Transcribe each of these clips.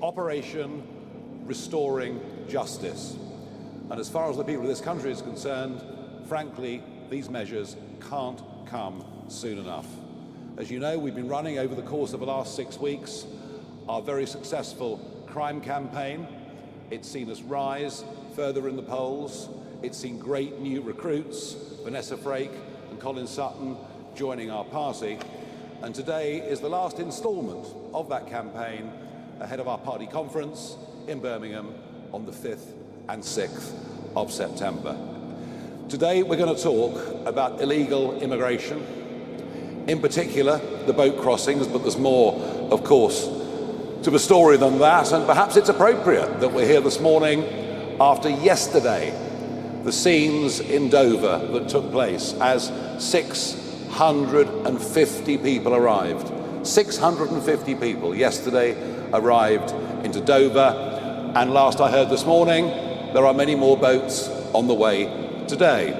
Operation Restoring Justice. And as far as the people of this country is concerned, frankly, these measures can't come soon enough. As you know, we've been running over the course of the last 6 weeks our very successful crime campaign. It's seen us rise further in the polls. It's seen great new recruits, Vanessa Frake and Colin Sutton, joining our party. And today is the last instalment of that campaign ahead of our party conference in Birmingham on the 5th and 6th of September. Today we're going to talk about illegal immigration, in particular the boat crossings, but there's more, of course, to the story than that, and perhaps it's appropriate that we're here this morning after yesterday, the scenes in Dover that took place as 650 people arrived. 650 people yesterday arrived into Dover, and last I heard this morning, there are many more boats on the way today.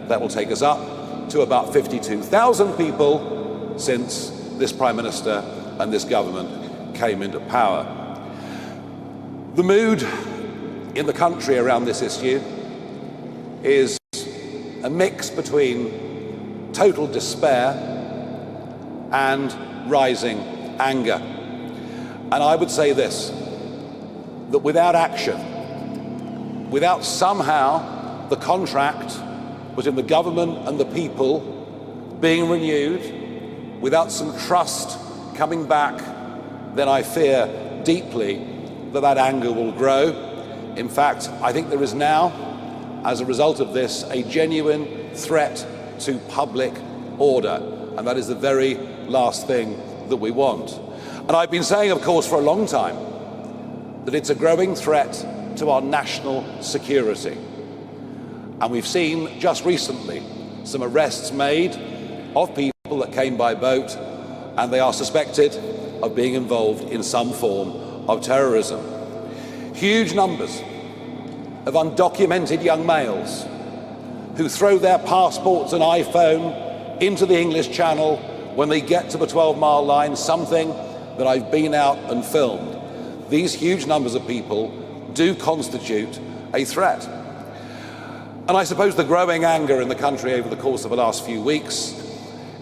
That will take us up to about 52,000 people since this Prime Minister and this government came into power. The mood in the country around this issue is a mix between total despair and rising anger. And I would say this, that without action, without somehow the contract between the government and the people being renewed, without some trust coming back, then I fear deeply that that anger will grow. In fact, I think there is now, as a result of this, a genuine threat to public order, and that is the very last thing that we want. And I've been saying, of course, for a long time, that it's a growing threat to our national security. And we've seen just recently some arrests made of people that came by boat, and they are suspected of being involved in some form of terrorism. Huge numbers of undocumented young males who throw their passports and iPhone into the English Channel when they get to the 12-mile line, something that I've been out and filmed. These huge numbers of people do constitute a threat. And I suppose the growing anger in the country over the course of the last few weeks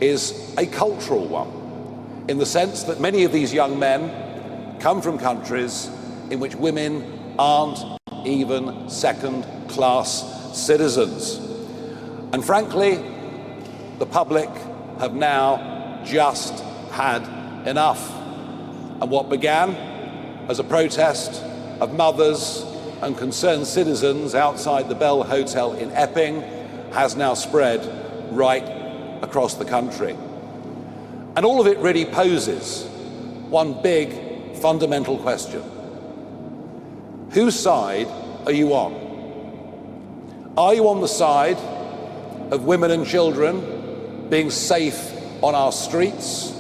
is a cultural one, in the sense that many of these young men come from countries in which women aren't even second-class citizens. And frankly, the public have now just had enough. And what began as a protest of mothers and concerned citizens outside the Bell Hotel in Epping has now spread right across the country. And all of it really poses one big fundamental question. Whose side are you on? Are you on the side of women and children being safe on our streets?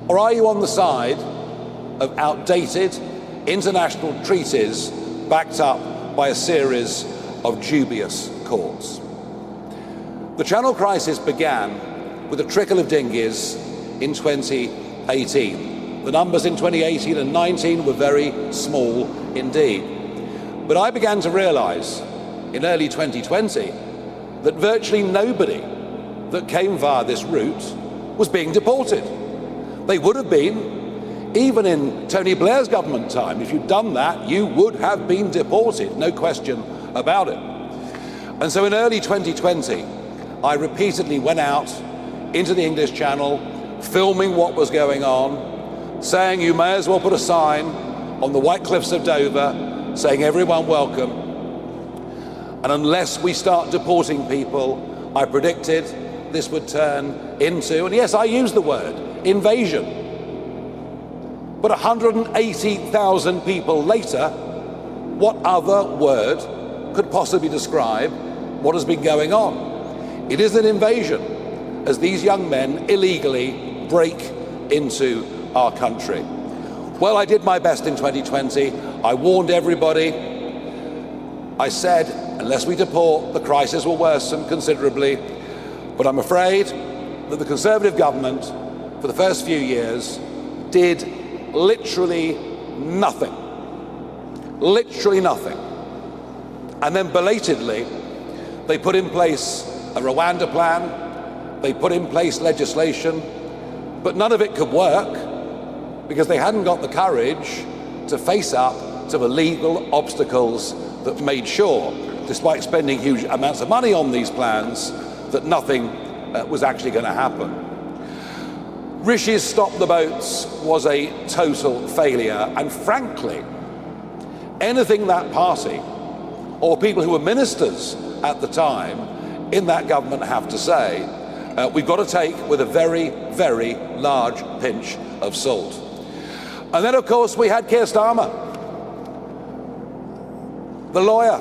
Or are you on the side of outdated international treaties backed up by a series of dubious courts? The Channel crisis began with a trickle of dinghies in 2018. The numbers in 2018 and 19 were very small indeed. But I began to realize in early 2020 that virtually nobody that came via this route was being deported. They would have been, even in Tony Blair's government time. If you'd done that, you would have been deported, no question about it. And so in early 2020, I repeatedly went out into the English Channel, filming what was going on, saying you may as well put a sign on the White Cliffs of Dover saying everyone welcome. And unless we start deporting people, I predicted this would turn into, and yes, I use the word, invasion. But 180,000 people later, what other word could possibly describe what has been going on? It is an invasion, as these young men illegally break into our country. Well, I did my best in 2020. I warned everybody. I said, unless we deport, the crisis will worsen considerably. But I'm afraid that the Conservative government, for the first few years, did literally nothing. Literally nothing. And then belatedly, they put in place a Rwanda plan, they put in place legislation, but none of it could work because they hadn't got the courage to face up to the legal obstacles that made sure, despite spending huge amounts of money on these plans, that nothing was actually going to happen. Rishi's Stop the Boats was a total failure, and frankly, anything that party or people who were ministers at the time in that government have to say, we've got to take with a very, very large pinch of salt. And then, of course, we had Keir Starmer, the lawyer,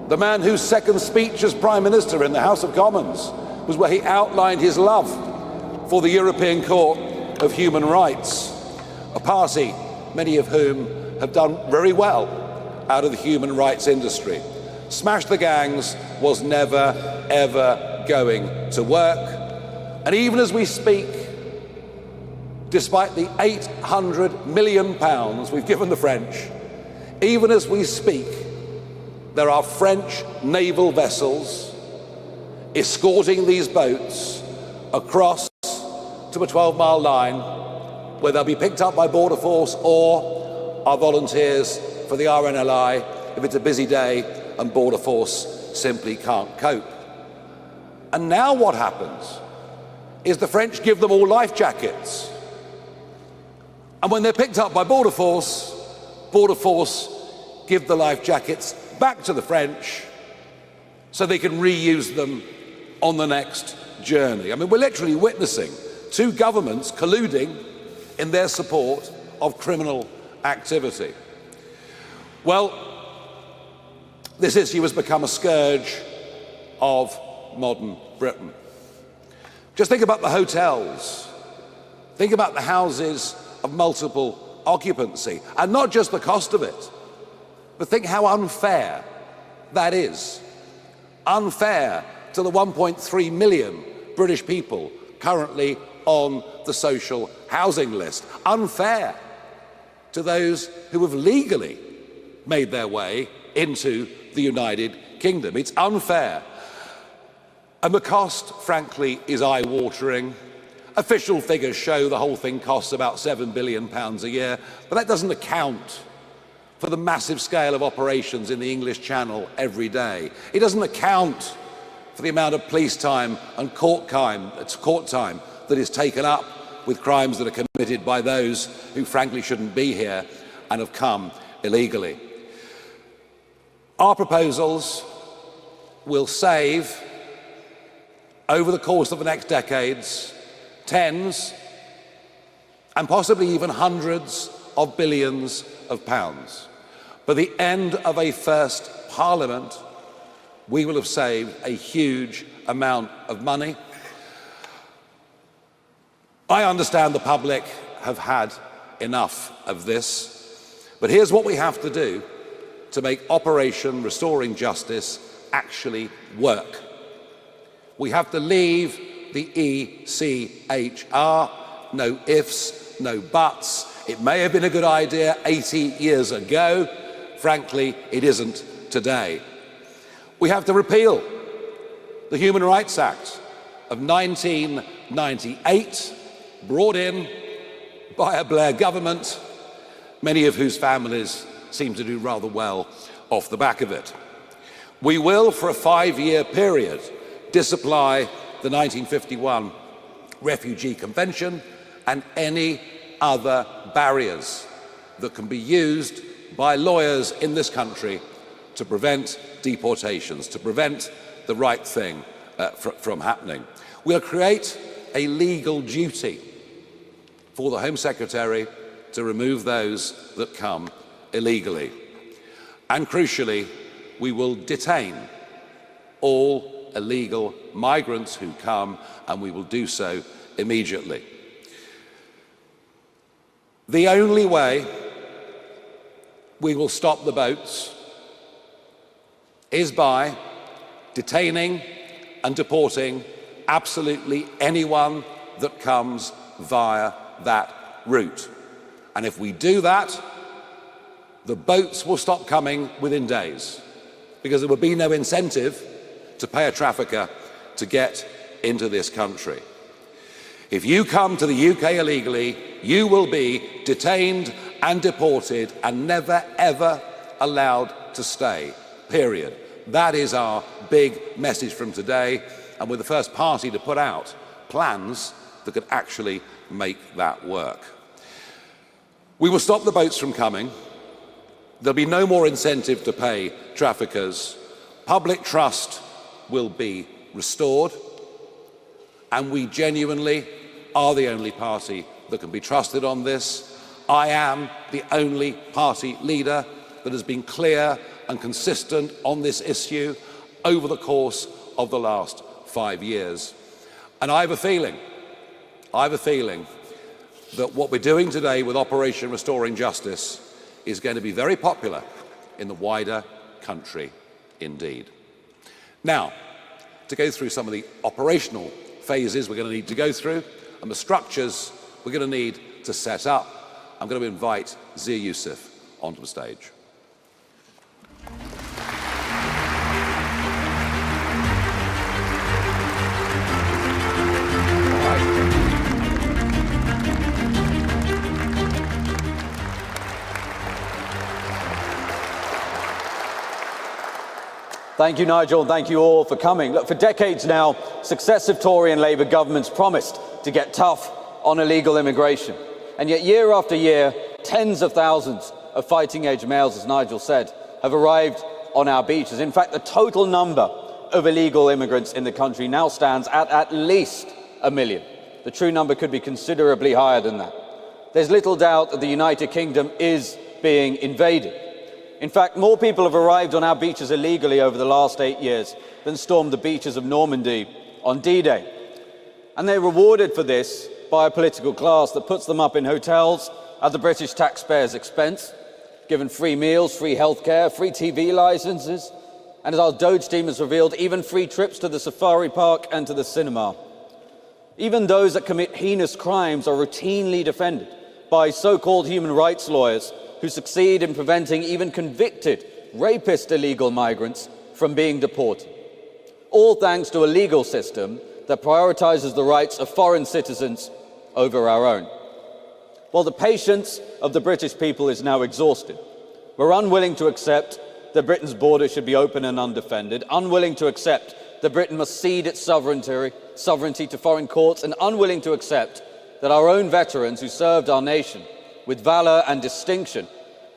the man whose second speech as Prime Minister in the House of Commons was where he outlined his love for the European Court of Human Rights, a party many of whom have done very well out of the human rights industry. Smash the gangs was never, ever going to work. And even as we speak, despite the £800 million we've given the French, even as we speak, there are French naval vessels escorting these boats across to a 12-mile line where they'll be picked up by Border Force or our volunteers for the RNLI if it's a busy day and Border Force simply can't cope. And now what happens is the French give them all life jackets. And when they're picked up by Border Force give the life jackets back to the French so they can reuse them on the next journey. I mean, we're literally witnessing two governments colluding in their support of criminal activity. Well, this issue has become a scourge of modern Britain. Just think about the hotels. Think about the houses of multiple occupancy, and not just the cost of it, but think how unfair that is. Unfair to the 1.3 million British people currently on the social housing list. Unfair to those who have legally made their way into the United Kingdom. It's unfair. And the cost, frankly, is eye-watering. Official figures show the whole thing costs about £7 billion a year, but that doesn't account for the massive scale of operations in the English Channel every day. It doesn't account for the amount of police time and court time that is taken up with crimes that are committed by those who frankly shouldn't be here and have come illegally. Our proposals will save, over the course of the next decades, tens and possibly even hundreds of billions of pounds. By the end of a first Parliament, we will have saved a huge amount of money. I understand the public have had enough of this, but here's what we have to do to make Operation Restoring Justice actually work. We have to leave the ECHR, no ifs, no buts. It may have been a good idea 80 years ago. Frankly, it isn't today. We have to repeal the Human Rights Act of 1998, brought in by a Blair government, many of whose families seem to do rather well off the back of it. We will, for a 5-year period, disapply the 1951 Refugee Convention and any other barriers that can be used by lawyers in this country to prevent deportations, to prevent the right thing from happening. We'll create a legal duty for the Home Secretary to remove those that come illegally. And crucially, we will detain all illegal migrants who come, and we will do so immediately. The only way we will stop the boats is by detaining and deporting absolutely anyone that comes via that route. And if we do that, the boats will stop coming within days, because there would be no incentive to pay a trafficker to get into this country. If you come to the UK illegally, you will be detained and deported and never, ever allowed to stay, period. That is our big message from today, and we're the first party to put out plans that could actually make that work. We will stop the boats from coming. There'll be no more incentive to pay traffickers. Public trust will be restored, and we genuinely are the only party that can be trusted on this. I am the only party leader that has been clear and consistent on this issue over the course of the last 5 years. And I have a feeling that what we're doing today with Operation Restoring Justice is going to be very popular in the wider country indeed. Now, to go through some of the operational phases we're going to need to go through and the structures we're going to need to set up, I'm going to invite Zia Youssef onto the stage. Thank you, Nigel, and thank you all for coming. Look, for decades now, successive Tory and Labour governments promised to get tough on illegal immigration. And yet, year after year, tens of thousands of fighting-age males, as Nigel said, have arrived on our beaches. In fact, the total number of illegal immigrants in the country now stands at least 1 million. The true number could be considerably higher than that. There's little doubt that the United Kingdom is being invaded. In fact, more people have arrived on our beaches illegally over the last 8 years than stormed the beaches of Normandy on D-Day. And they're rewarded for this by a political class that puts them up in hotels at the British taxpayers' expense, given free meals, free healthcare, free TV licenses, and as our Doge team has revealed, even free trips to the safari park and to the cinema. Even those that commit heinous crimes are routinely defended by so-called human rights lawyers who succeed in preventing even convicted rapist illegal migrants from being deported. All thanks to a legal system that prioritises the rights of foreign citizens over our own. Well, the patience of the British people is now exhausted. We're unwilling to accept that Britain's border should be open and undefended, unwilling to accept that Britain must cede its sovereignty to foreign courts, and unwilling to accept that our own veterans who served our nation with valour and distinction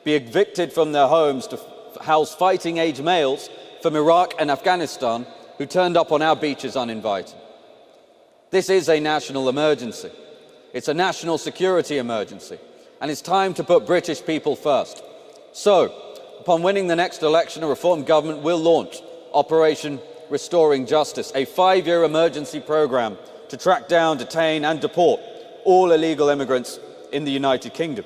be evicted from their homes to house fighting-age males from Iraq and Afghanistan who turned up on our beaches uninvited. This is a national emergency. It's a national security emergency, and it's time to put British people first. So, upon winning the next election, a reformed government will launch Operation Restoring Justice, a 5-year emergency programme to track down, detain and deport all illegal immigrants in the United Kingdom.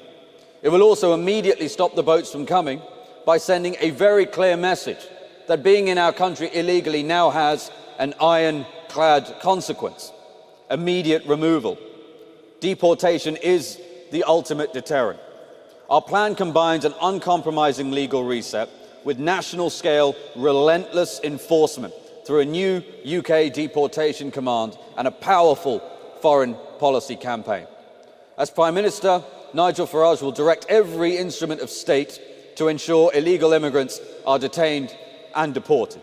It will also immediately stop the boats from coming by sending a very clear message that being in our country illegally now has an ironclad consequence: immediate removal. Deportation is the ultimate deterrent. Our plan combines an uncompromising legal reset with national-scale, relentless enforcement through a new UK deportation command and a powerful foreign policy campaign. As Prime Minister, Nigel Farage will direct every instrument of state to ensure illegal immigrants are detained and deported.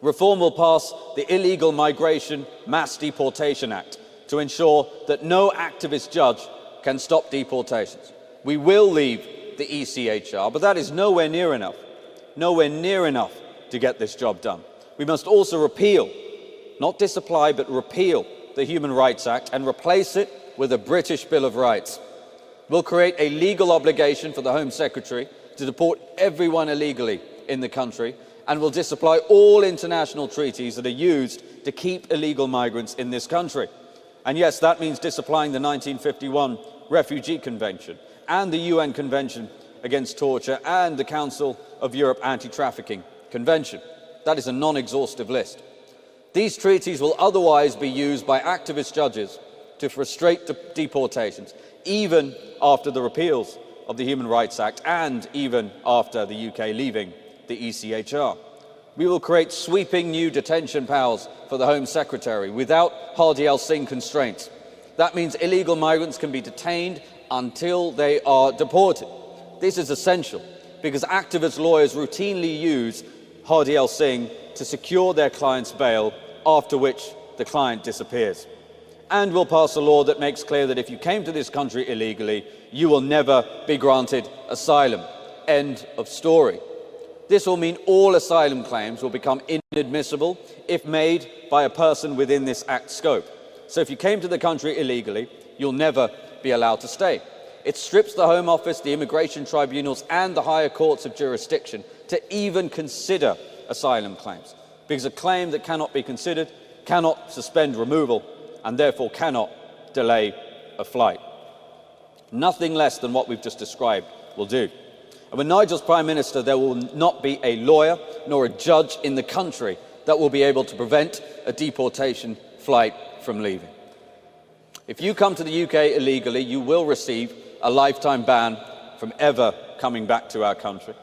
Reform will pass the Illegal Migration Mass Deportation Act to ensure that no activist judge can stop deportations. We will leave the ECHR, but that is nowhere near enough to get this job done. We must also repeal, not disapply, but repeal the Human Rights Act and replace it with a British Bill of Rights. We'll create a legal obligation for the Home Secretary to deport everyone illegally in the country, and will disapply all international treaties that are used to keep illegal migrants in this country. And yes, that means disapplying the 1951 Refugee Convention and the UN Convention Against Torture and the Council of Europe Anti-Trafficking Convention. That is a non-exhaustive list. These treaties will otherwise be used by activist judges to frustrate deportations, even after the repeals of the Human Rights Act and even after the UK leaving the ECHR. We will create sweeping new detention powers for the Home Secretary without Hardy Singh constraints. That means illegal migrants can be detained until they are deported. This is essential because activist lawyers routinely use Hardy Singh to secure their client's bail, after which the client disappears. And we'll pass a law that makes clear that if you came to this country illegally, you will never be granted asylum. End of story. This will mean all asylum claims will become inadmissible if made by a person within this Act's scope. So if you came to the country illegally, you'll never be allowed to stay. It strips the Home Office, the immigration tribunals and the higher courts of jurisdiction to even consider asylum claims, because a claim that cannot be considered cannot suspend removal and therefore cannot delay a flight. Nothing less than what we've just described will do. And when Nigel's Prime Minister, there will not be a lawyer nor a judge in the country that will be able to prevent a deportation flight from leaving. If you come to the UK illegally, you will receive a lifetime ban from ever coming back to our country.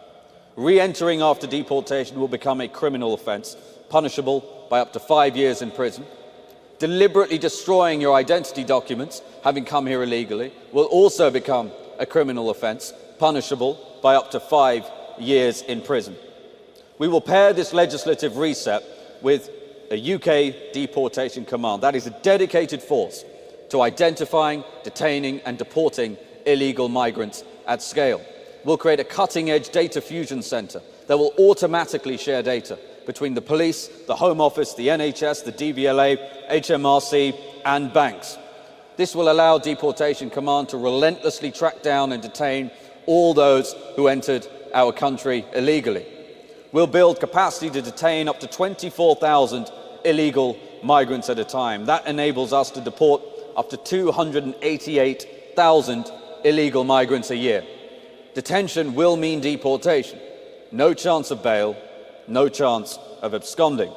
Re-entering after deportation will become a criminal offence, punishable by up to 5 years in prison. Deliberately destroying your identity documents, having come here illegally, will also become a criminal offence, punishable by up to 5 years in prison. We will pair this legislative reset with a UK deportation command. That is a dedicated force to identifying, detaining and deporting illegal migrants at scale. We'll create a cutting-edge data fusion centre that will automatically share data between the police, the Home Office, the NHS, the DVLA, HMRC and banks. This will allow Deportation Command to relentlessly track down and detain all those who entered our country illegally. We'll build capacity to detain up to 24,000 illegal migrants at a time. That enables us to deport up to 288,000 illegal migrants a year. Detention will mean deportation. No chance of bail, no chance of absconding.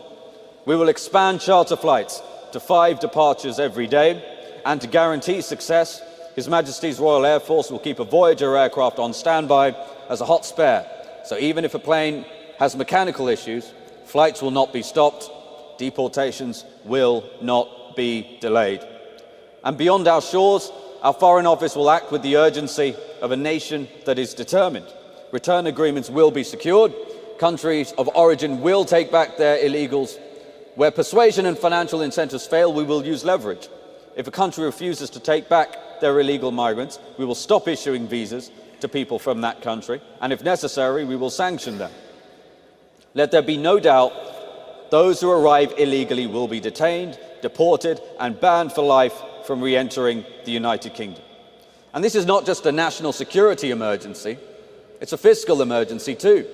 We will expand charter flights to 5 departures every day, and to guarantee success, His Majesty's Royal Air Force will keep a Voyager aircraft on standby as a hot spare. So even if a plane has mechanical issues, flights will not be stopped, deportations will not be delayed. And beyond our shores, our Foreign Office will act with the urgency of a nation that is determined. Return agreements will be secured. Countries of origin will take back their illegals. Where persuasion and financial incentives fail, we will use leverage. If a country refuses to take back their illegal migrants, we will stop issuing visas to people from that country, and if necessary, we will sanction them. Let there be no doubt, those who arrive illegally will be detained, deported, and banned for life from re-entering the United Kingdom. And this is not just a national security emergency, it's a fiscal emergency too.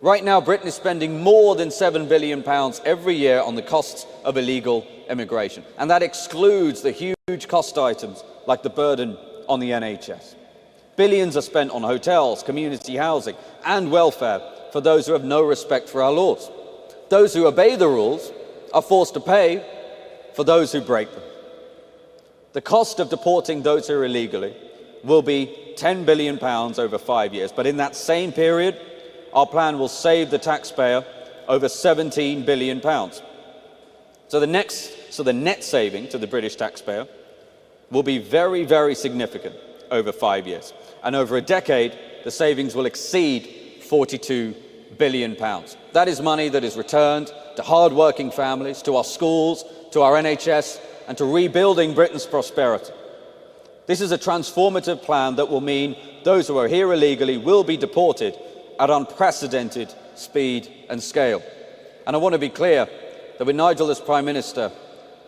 Right now, Britain is spending more than £7 billion every year on the costs of illegal immigration, and that excludes the huge cost items like the burden on the NHS. Billions are spent on hotels, community housing, and welfare for those who have no respect for our laws. Those who obey the rules are forced to pay for those who break them. The cost of deporting those who are illegally will be £10 billion over 5 years, but in that same period, our plan will save the taxpayer over £17 billion. So the net saving to the British taxpayer will be very, very significant over 5 years. And over a decade, the savings will exceed £42 billion. That is money that is returned to hard-working families, to our schools, to our NHS, and to rebuilding Britain's prosperity. This is a transformative plan that will mean those who are here illegally will be deported at unprecedented speed and scale. And I want to be clear that with Nigel as Prime Minister,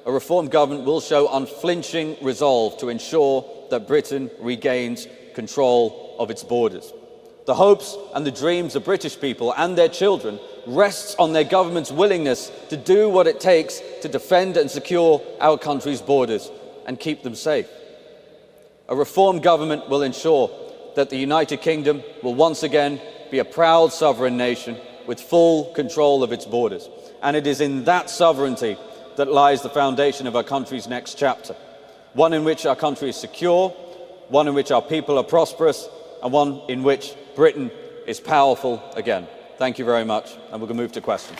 a reformed government will show unflinching resolve to ensure that Britain regains control of its borders. The hopes and the dreams of British people and their children rests on their government's willingness to do what it takes to defend and secure our country's borders and keep them safe. A reformed government will ensure that the United Kingdom will once again be a proud sovereign nation with full control of its borders. And it is in that sovereignty that lies the foundation of our country's next chapter. one in which our country is secure, one in which our people are prosperous, and one in which Britain is powerful again. Thank you very much, and we're going to move to questions.